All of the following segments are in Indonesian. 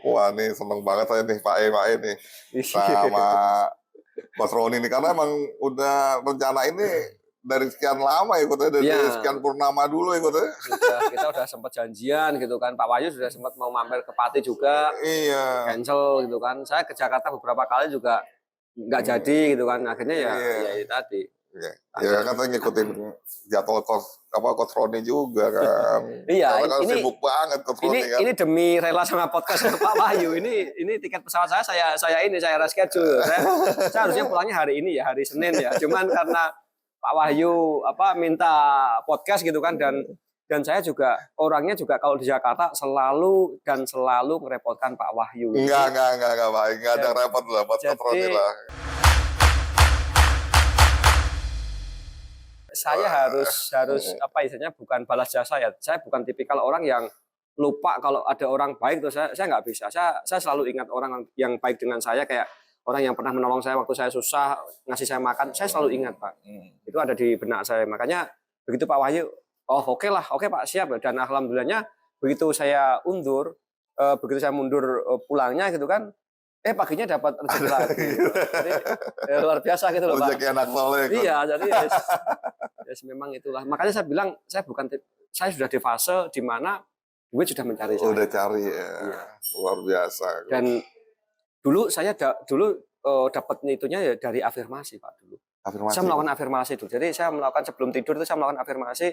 Wah, nih seneng banget saya nih Pak E nih sama Iya. Mas Roni nih karena emang udah rencana ini dari sekian lama ikutnya dari Iya, sekian purnama dulu ikutnya. kita udah sempat janjian gitu kan. Pak Wahyu sudah sempat mau mampir ke Pati juga, Iya. cancel gitu kan. Saya ke Jakarta beberapa kali juga nggak jadi gitu kan. Akhirnya ya Iya. itu tadi. Iya. Ya Akhirnya kan saya ngikutin jadwal Coach Roni juga kan. iya Karena kan ini sibuk banget Coach Roni kan. ini demi rela sama podcast Pak Wahyu. Ini tiket pesawat saya reschedule. Saya harusnya pulangnya hari ini ya, hari Senin ya. Cuman karena Pak Wahyu minta podcast gitu kan, dan saya juga orangnya juga kalau di Jakarta selalu merepotkan Pak Wahyu. Enggak, Pak. Enggak ada repot lah buat Coach Roni lah. Saya harus apa istilahnya, bukan balas jasa ya. Saya bukan tipikal orang yang lupa kalau ada orang baik tuh. Saya nggak bisa. Saya selalu ingat orang yang baik dengan saya, kayak orang yang pernah menolong saya waktu saya susah, ngasih saya makan. Saya selalu ingat, Pak. Itu ada di benak saya. Makanya begitu Pak Wahyu, oh oke Pak, siap. Dan alhamdulillahnya begitu saya begitu saya mundur pulangnya gitu kan, paginya dapat rezeki lagi. Jadi luar biasa gitu loh, Pak. Rezeki anak soleh. Iya, jadi memang itulah. Makanya saya bilang saya sudah di fase di mana duit sudah mencari saya. Udah cari ya. Iya. Luar biasa. Dan dulu saya dapatnya itunya ya dari afirmasi, Pak, dulu. Afirmasi. Saya melakukan afirmasi itu. Jadi saya melakukan sebelum tidur itu saya melakukan afirmasi.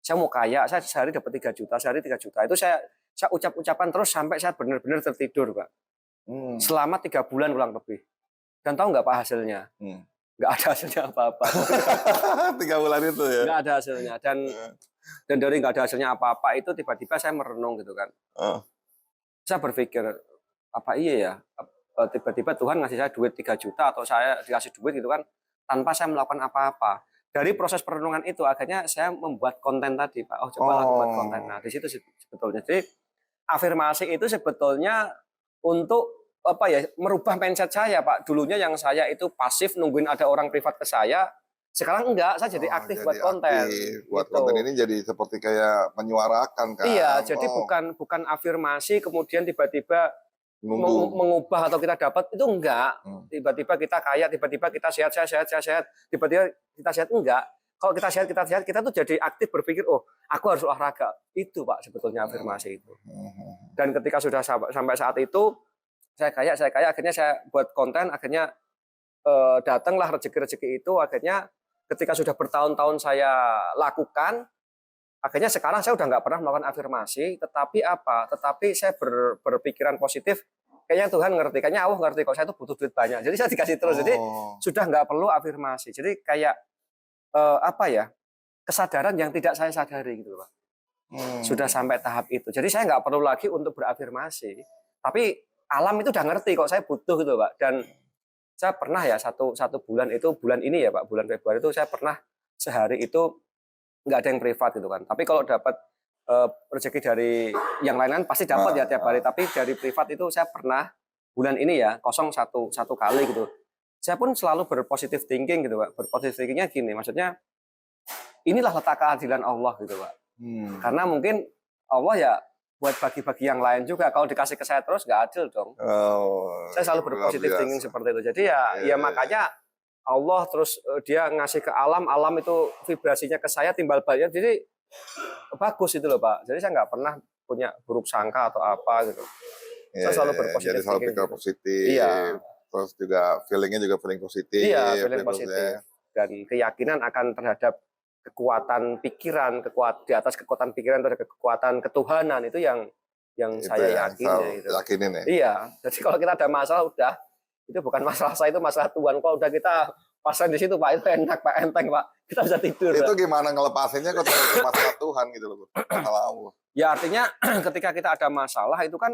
Saya mau kaya, saya sehari dapat 3 juta, sehari 3 juta. Itu saya ucapkan terus sampai saya benar-benar tertidur, Pak. Selama 3 bulan kurang lebih. Dan tahu nggak Pak hasilnya? Nggak ada hasilnya apa-apa. 3 bulan itu ya? Nggak ada hasilnya. Dan dari nggak ada hasilnya apa-apa itu tiba-tiba saya merenung gitu kan. Saya berpikir, apa iya ya? Tiba-tiba Tuhan ngasih saya duit 3 juta atau saya dikasih duit gitu kan, tanpa saya melakukan apa-apa. Dari proses perenungan itu akhirnya saya membuat konten tadi, Pak. Oh, coba buat konten. Nah, di situ sebetulnya. Jadi afirmasi itu sebetulnya untuk apa ya, merubah mindset saya, Pak. Dulunya yang saya itu pasif nungguin ada orang privat ke saya, sekarang enggak, saya jadi aktif buat konten. Buat gitu. konten ini jadi seperti kayak menyuarakan kan. Iya, jadi bukan afirmasi kemudian tiba-tiba mengubah atau kita dapat, itu enggak. Tiba-tiba kita kaya, tiba-tiba kita sehat, tiba-tiba kita sehat, enggak. Kalau kita sehat, kita tuh jadi aktif berpikir, oh, aku harus olahraga. Itu, Pak, sebetulnya afirmasi itu. Dan ketika sudah sampai saat itu, saya kaya, akhirnya saya buat konten, akhirnya datanglah rezeki-rezeki itu, akhirnya ketika sudah bertahun-tahun saya lakukan, akhirnya sekarang saya udah nggak pernah melakukan afirmasi, tetapi saya berpikiran positif, kayaknya Tuhan ngerti, kayaknya Allah ngerti kok saya tuh butuh duit banyak. Jadi saya dikasih terus, jadi sudah nggak perlu afirmasi. Jadi kayak apa ya, kesadaran yang tidak saya sadari gitu Pak. Sudah sampai tahap itu. Jadi saya nggak perlu lagi untuk berafirmasi. Tapi alam itu udah ngerti kok saya butuh gitu Pak. Dan saya pernah ya satu bulan itu, bulan ini ya Pak, bulan Februari itu saya pernah sehari itu nggak ada yang privat gitu kan. Tapi kalau dapat rezeki dari yang lain-lain pasti dapat ya tiap hari. Tapi dari privat itu saya pernah bulan ini ya kosong satu kali gitu. Saya pun selalu berpositif thinking gitu Pak. Berpositif thinkingnya gini, maksudnya inilah letak keadilan Allah gitu Pak. Karena mungkin Allah ya buat bagi-bagi yang lain juga. Kalau dikasih ke saya terus nggak adil dong. Saya selalu berpositif thinking seperti itu. Jadi ya makanya Allah terus dia ngasih ke alam itu vibrasinya ke saya timbal balik. Jadi bagus itu loh Pak. Jadi saya nggak pernah punya buruk sangka atau apa gitu. Saya selalu berpositif. Jadi selalu pikir positif. Iya. Terus juga feelingnya juga feeling positif. Iya, feeling positif. Dan keyakinan akan terhadap kekuatan pikiran, di atas kekuatan pikiran itu ada kekuatan ketuhanan, itu yang itu saya yakini. Gitu. Yakinin ya. Iya. Jadi kalau kita ada masalah udah, itu bukan masalah saya, itu masalah Tuhan. Kalau udah kita pasang di situ Pak, itu enak Pak, enteng Pak. Kita bisa tidur. Itu Pak. Gimana ngelepasinnya kok masalah Tuhan gitu loh, masalah Allah. Ya artinya ketika kita ada masalah itu kan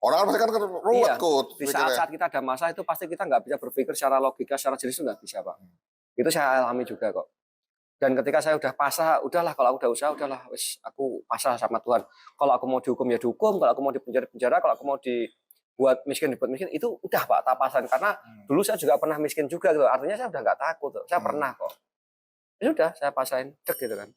orang pasti kan ruwet kok. Di saat kita ada masalah itu pasti kita nggak bisa berpikir secara logika, secara jelas itu nggak bisa Pak. Itu saya alami juga kok. Dan ketika saya udah pasrah, udahlah kalau aku udah usaha, udahlah, wis aku pasrah sama Tuhan. Kalau aku mau dihukum ya dihukum, kalau aku mau dipenjara, kalau aku mau dibuat miskin, itu udah Pak tapasan. Karena dulu saya juga pernah miskin juga gitu. Artinya saya udah nggak takut, saya pernah kok. Ya udah, saya pasain, cek gitu kan.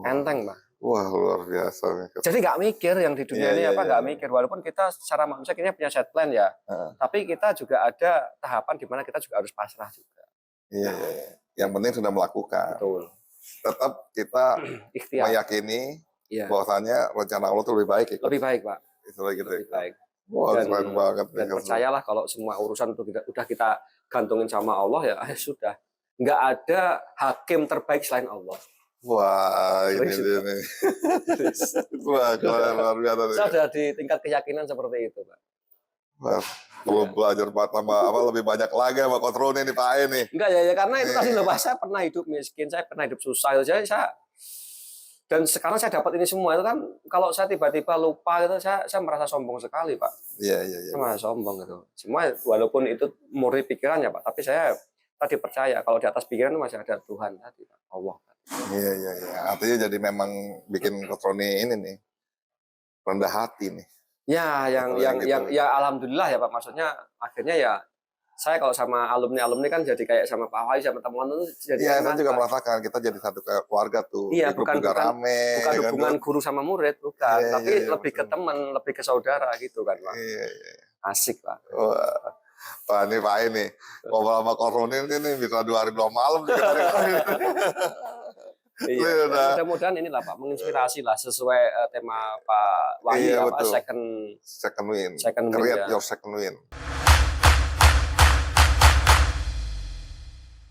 Enteng Pak. Wah, luar biasa nih. Jadi nggak mikir yang di dunia Iya, ini iya, apa, iya, nggak iya. mikir. Walaupun kita secara manusia kayaknya punya set plan ya, Heeh. tapi kita juga ada tahapan di mana kita juga harus pasrah juga. Iya, iya, iya. Yang penting sudah melakukan. Betul. Tetap kita Ikhtiar. meyakini Iya. bahwasanya rencana Allah itu lebih baik ya. Lebih baik, Pak. Itu gitu. Lebih baik. Wah, keren banget. Dan percayalah kalau semua urusan itu udah kita gantungin sama Allah ya, sudah. Nggak ada hakim terbaik selain Allah. Wah, ini dia nih. Wah, keren, luar biasa nih. Saya sudah di tingkat keyakinan seperti itu, Pak. Wah, perlu belajar sama apa lebih banyak lagi sama Coach Roni nih Pak E nih. Enggak ya, karena itu tadi loh Pak, saya pernah hidup miskin, saya pernah hidup susah. Jadi saya dan sekarang saya dapat ini semua itu kan, kalau saya tiba-tiba lupa itu saya merasa sombong sekali, Pak. Iya. Saya merasa sombong gitu. Semua walaupun itu murni pikiran ya Pak, tapi saya tadi percaya kalau di atas pikiran masih ada Tuhan tadi, Pak. Allah. Iya. Artinya jadi memang bikin Coach Roni ini nih rendah hati nih. Ya, yang alhamdulillah ya Pak. Maksudnya akhirnya ya saya kalau sama alumni kan jadi kayak sama Pak Wahyu sama teman-teman itu jadi iya, saya juga merasakan kita jadi satu keluarga tuh. Iya, bukan rame, bukan hubungan guru sama murid, bukan, tapi lebih ke teman, lebih ke saudara gitu kan Pak. Iya. Asik Pak. Wah. Pak ini Pak ini ngobrol sama Coach Roni ini bisa 2 hari 2 malam. Iya, mudah-mudahan inilah Pak menginspirasi lah sesuai tema Pak Wahyu iya, apa betul. second win. Second win, Create ya. your second win.